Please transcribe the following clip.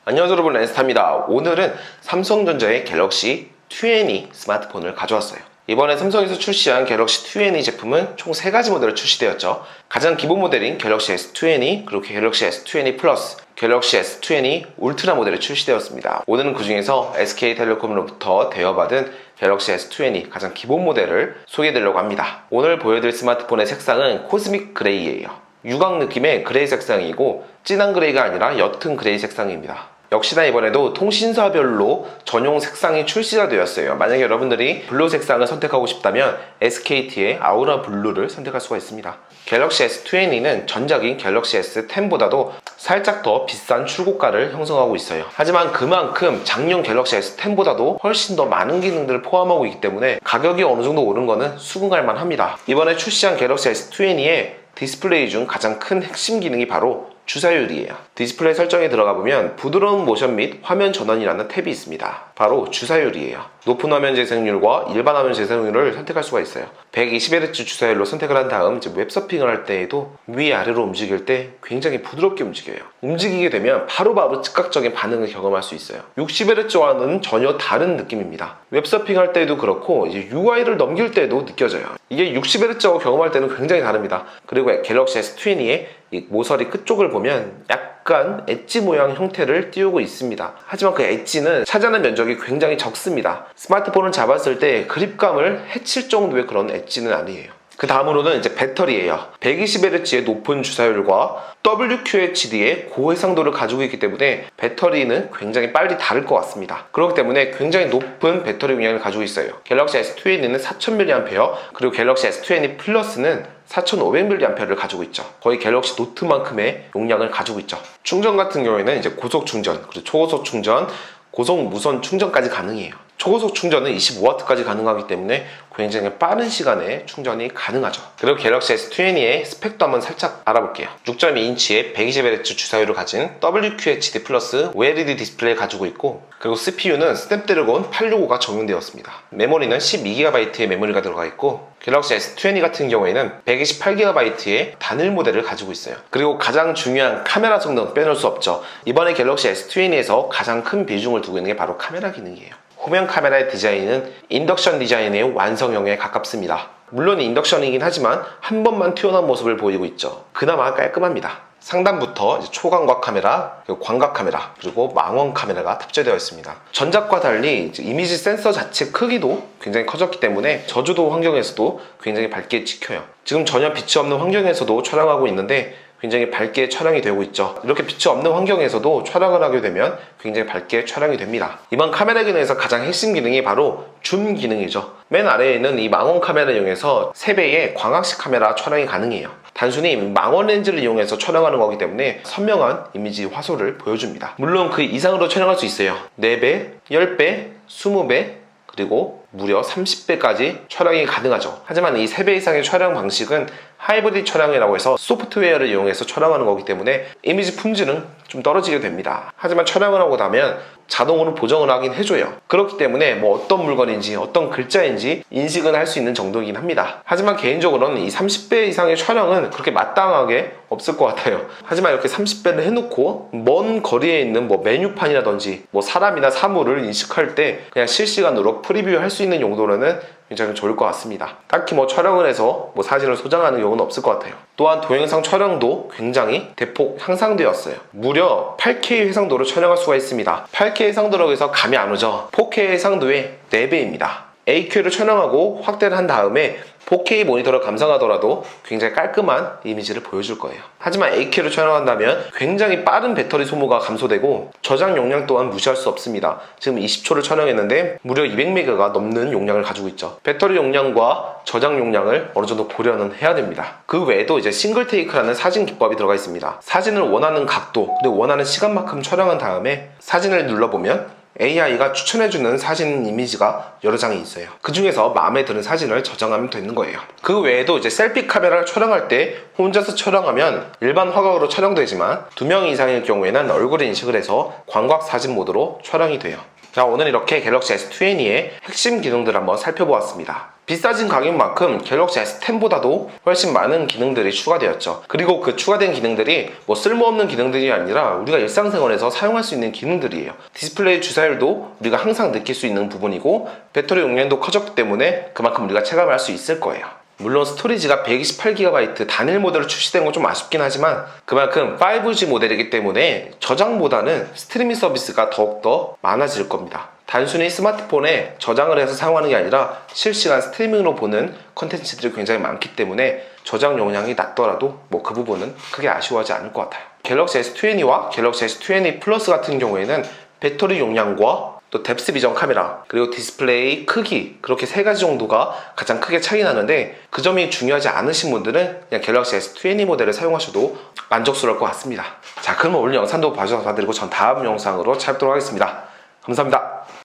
안녕하세요 여러분, 랜스타입니다. 오늘은 삼성전자의 갤럭시 20 스마트폰을 가져왔어요. 이번에 삼성에서 출시한 갤럭시 20 제품은 총 3가지 모델로 출시되었죠. 가장 기본 모델인 갤럭시 S20, 그리고 갤럭시 S20 플러스, 갤럭시 S20 울트라 모델이 출시되었습니다. 오늘은 그 중에서 SK텔레콤으로부터 대여받은 갤럭시 S20 가장 기본 모델을 소개해드리려고 합니다. 오늘 보여드릴 스마트폰의 색상은 코스믹 그레이예요. 유광 느낌의 그레이 색상이고 진한 그레이가 아니라 옅은 그레이 색상입니다. 역시나 이번에도 통신사별로 전용 색상이 출시가 되었어요. 만약에 여러분들이 블루 색상을 선택하고 싶다면 SKT의 아우라 블루를 선택할 수가 있습니다. 갤럭시 S20는 전작인 갤럭시 S10보다도 살짝 더 비싼 출고가를 형성하고 있어요. 하지만 그만큼 작년 갤럭시 S10보다도 훨씬 더 많은 기능들을 포함하고 있기 때문에 가격이 어느 정도 오른 거는 수긍할 만합니다. 이번에 출시한 갤럭시 S20의 디스플레이 중 가장 큰 핵심 기능이 바로 주사율이에요. 디스플레이 설정에 들어가 보면 부드러운 모션 및 화면 전원이라는 탭이 있습니다. 바로 주사율이에요. 높은 화면 재생률과 일반 화면 재생률을 선택할 수가 있어요. 120Hz 주사율로 선택을 한 다음 웹서핑을 할 때에도 위아래로 움직일 때 굉장히 부드럽게 움직여요. 움직이게 되면 바로바로 즉각적인 반응을 경험할 수 있어요. 60Hz와는 전혀 다른 느낌입니다. 웹서핑 할 때도 그렇고 이제 UI를 넘길 때도 느껴져요. 이게 60Hz하고 경험할 때는 굉장히 다릅니다. 그리고 갤럭시 S20의 이 모서리 끝쪽을 보면 약간 엣지 모양 형태를 띄우고 있습니다. 하지만 그 엣지는 차지하는 면적이 굉장히 적습니다. 스마트폰을 잡았을 때 그립감을 해칠 정도의 그런 엣지는 아니에요. 그 다음으로는 이제 배터리예요. 120Hz의 높은 주사율과 WQHD의 고해상도를 가지고 있기 때문에 배터리는 굉장히 빨리 닳을 것 같습니다. 그렇기 때문에 굉장히 높은 배터리 용량을 가지고 있어요. 갤럭시 S20는 4000mAh, 그리고 갤럭시 S20 플러스는 4500mAh를 가지고 있죠. 거의 갤럭시 노트만큼의 용량을 가지고 있죠. 충전 같은 경우에는 이제 고속 충전, 그리고 초고속 충전, 고속 무선 충전까지 가능해요. 초고속 충전은 25W까지 가능하기 때문에 굉장히 빠른 시간에 충전이 가능하죠. 그리고 갤럭시 S20의 스펙도 한번 살짝 알아볼게요. 6.2인치의 120Hz 주사율을 가진 WQHD 플러스 OLED 디스플레이를 가지고 있고, 그리고 CPU는 스냅드래곤 865가 적용되었습니다. 메모리는 12GB의 메모리가 들어가 있고, 갤럭시 S20 같은 경우에는 128GB의 단일 모델을 가지고 있어요. 그리고 가장 중요한 카메라 성능 빼놓을 수 없죠. 이번에 갤럭시 S20에서 가장 큰 비중을 두고 있는 게 바로 카메라 기능이에요. 후면 카메라의 디자인은 인덕션 디자인의 완성형에 가깝습니다. 물론 인덕션이긴 하지만 한 번만 튀어나온 모습을 보이고 있죠. 그나마 깔끔합니다. 상단부터 초광각 카메라, 광각 카메라, 그리고 망원 카메라가 탑재되어 있습니다. 전작과 달리 이미지 센서 자체 크기도 굉장히 커졌기 때문에 저조도 환경에서도 굉장히 밝게 찍혀요. 지금 전혀 빛이 없는 환경에서도 촬영하고 있는데 굉장히 밝게 촬영이 되고 있죠. 이렇게 빛이 없는 환경에서도 촬영을 하게 되면 굉장히 밝게 촬영이 됩니다. 이번 카메라 기능에서 가장 핵심 기능이 바로 줌 기능이죠. 맨 아래에 있는 이 망원 카메라를 이용해서 3배의 광학식 카메라 촬영이 가능해요. 단순히 망원 렌즈를 이용해서 촬영하는 거기 때문에 선명한 이미지 화소를 보여줍니다. 물론 그 이상으로 촬영할 수 있어요. 4배, 10배, 20배, 그리고 무려 30배까지 촬영이 가능하죠. 하지만 이 3배 이상의 촬영 방식은 하이브리드 촬영이라고 해서 소프트웨어를 이용해서 촬영하는 거기 때문에 이미지 품질은 좀 떨어지게 됩니다. 하지만 촬영을 하고 나면 자동으로 보정을 하긴 해줘요. 그렇기 때문에 뭐 어떤 물건인지 어떤 글자인지 인식은 할 수 있는 정도이긴 합니다. 하지만 개인적으로는 이 30배 이상의 촬영은 그렇게 마땅하게 없을 것 같아요. 하지만 이렇게 30배를 해놓고 먼 거리에 있는 뭐 메뉴판이라든지 뭐 사람이나 사물을 인식할 때 그냥 실시간으로 프리뷰 할 수 있는 용도로는 굉장히 좋을 것 같습니다. 딱히 뭐 촬영을 해서 뭐 사진을 소장하는 경우는 없을 것 같아요. 또한 동영상 촬영도 굉장히 대폭 향상되었어요. 무려 8K 해상도로 촬영할 수가 있습니다. 8K 해상도라고 해서 감이 안 오죠. 4K 해상도의 4배입니다. AQ를 촬영하고 확대를 한 다음에 4K 모니터를 감상하더라도 굉장히 깔끔한 이미지를 보여줄 거예요. 하지만 AQ를 촬영한다면 굉장히 빠른 배터리 소모가 감소되고 저장 용량 또한 무시할 수 없습니다. 지금 20초를 촬영했는데 무려 200메가가 넘는 용량을 가지고 있죠. 배터리 용량과 저장 용량을 어느 정도 고려는 해야 됩니다. 그 외에도 이제 싱글 테이크라는 사진 기법이 들어가 있습니다. 사진을 원하는 각도 그리고 원하는 시간만큼 촬영한 다음에 사진을 눌러보면 AI가 추천해주는 사진 이미지가 여러 장이 있어요. 그 중에서 마음에 드는 사진을 저장하면 되는 거예요. 그 외에도 이제 셀피 카메라를 촬영할 때 혼자서 촬영하면 일반 화각으로 촬영되지만 2명 이상일 경우에는 얼굴을 인식을 해서 광각 사진 모드로 촬영이 돼요. 자, 오늘 이렇게 갤럭시 S20의 핵심 기능들을 한번 살펴보았습니다. 비싸진 가격만큼 갤럭시 S10보다도 훨씬 많은 기능들이 추가되었죠. 그리고 그 추가된 기능들이 뭐 쓸모없는 기능들이 아니라 우리가 일상생활에서 사용할 수 있는 기능들이에요. 디스플레이 주사율도 우리가 항상 느낄 수 있는 부분이고 배터리 용량도 커졌기 때문에 그만큼 우리가 체감할 수 있을 거예요. 물론 스토리지가 128GB 단일 모델로 출시된 건 좀 아쉽긴 하지만 그만큼 5G 모델이기 때문에 저장보다는 스트리밍 서비스가 더욱더 많아질 겁니다. 단순히 스마트폰에 저장을 해서 사용하는 게 아니라 실시간 스트리밍으로 보는 컨텐츠들이 굉장히 많기 때문에 저장 용량이 낮더라도 뭐 그 부분은 크게 아쉬워하지 않을 것 같아요. 갤럭시 S20와 갤럭시 S20 플러스 같은 경우에는 배터리 용량과 또 뎁스 비전 카메라 그리고 디스플레이 크기 그렇게 세 가지 정도가 가장 크게 차이 나는데 그 점이 중요하지 않으신 분들은 그냥 갤럭시 S20 모델을 사용하셔도 만족스러울 것 같습니다. 자, 그럼 오늘 영상도 봐주셔서 감사드리고 전 다음 영상으로 찾아뵙도록 하겠습니다. 감사합니다.